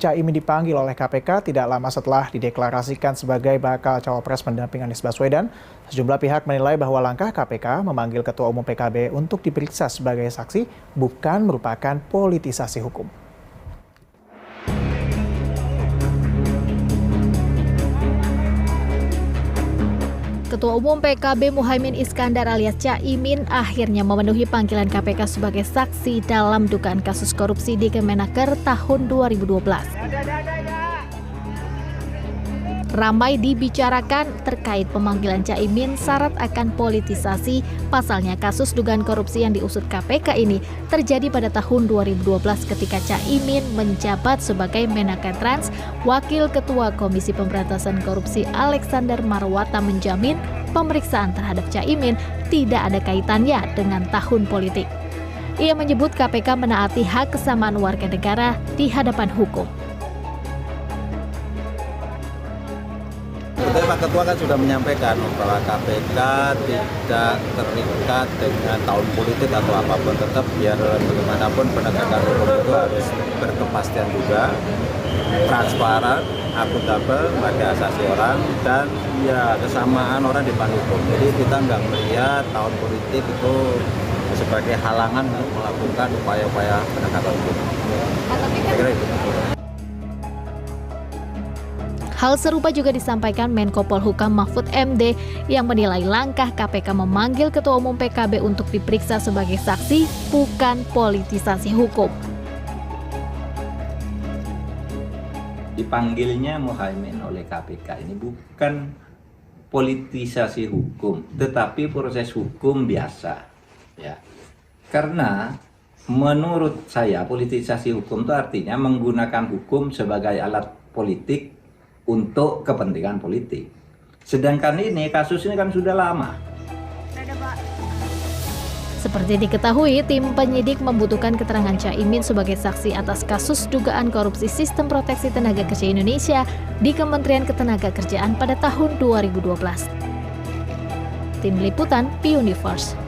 Caimin dipanggil oleh KPK tidak lama setelah dideklarasikan sebagai bakal cawapres pendamping Anies Baswedan. Sejumlah pihak menilai bahwa langkah KPK memanggil Ketua Umum PKB untuk diperiksa sebagai saksi bukan merupakan politisasi hukum. Ketua Umum PKB Muhaimin Iskandar alias Caimin akhirnya memenuhi panggilan KPK sebagai saksi dalam dugaan kasus korupsi di Kemenaker tahun 2012. Ramai dibicarakan terkait pemanggilan Caimin syarat akan politisasi. Pasalnya kasus dugaan korupsi yang diusut KPK ini terjadi pada tahun 2012 ketika Caimin menjabat sebagai Menaker Trans. Wakil Ketua Komisi Pemberantasan Korupsi Alexander Marwata menjamin pemeriksaan terhadap Caimin tidak ada kaitannya dengan tahun politik. Ia menyebut KPK menaati hak kesamaan warga negara di hadapan hukum. Sebetulnya Pak Ketua kan sudah menyampaikan bahwa KPK tidak terikat dengan tahun politik atau apapun, tetap biar bagaimanapun penegakan hukum itu harus berkepastian juga, transparan, akuntabel pada asasi orang, dan ya kesamaan orang di depan hukum. Jadi kita nggak melihat tahun politik itu sebagai halangan untuk melakukan upaya-upaya penegakan hukum. Saya kira itu. Hal serupa juga disampaikan Menko Polhukam Mahfud MD yang menilai langkah KPK memanggil Ketua Umum PKB untuk diperiksa sebagai saksi bukan politisasi hukum. Dipanggilnya Muhaimin oleh KPK ini bukan politisasi hukum, tetapi proses hukum biasa. Ya. Karena menurut saya politisasi hukum itu artinya menggunakan hukum sebagai alat politik untuk kepentingan politik. Sedangkan ini kasus ini kan sudah lama. Seperti diketahui, tim penyidik membutuhkan keterangan Caimin sebagai saksi atas kasus dugaan korupsi Sistem Proteksi Tenaga Kerja Indonesia di Kementerian Ketenagakerjaan pada tahun 2012. Tim Liputan, P-Universe.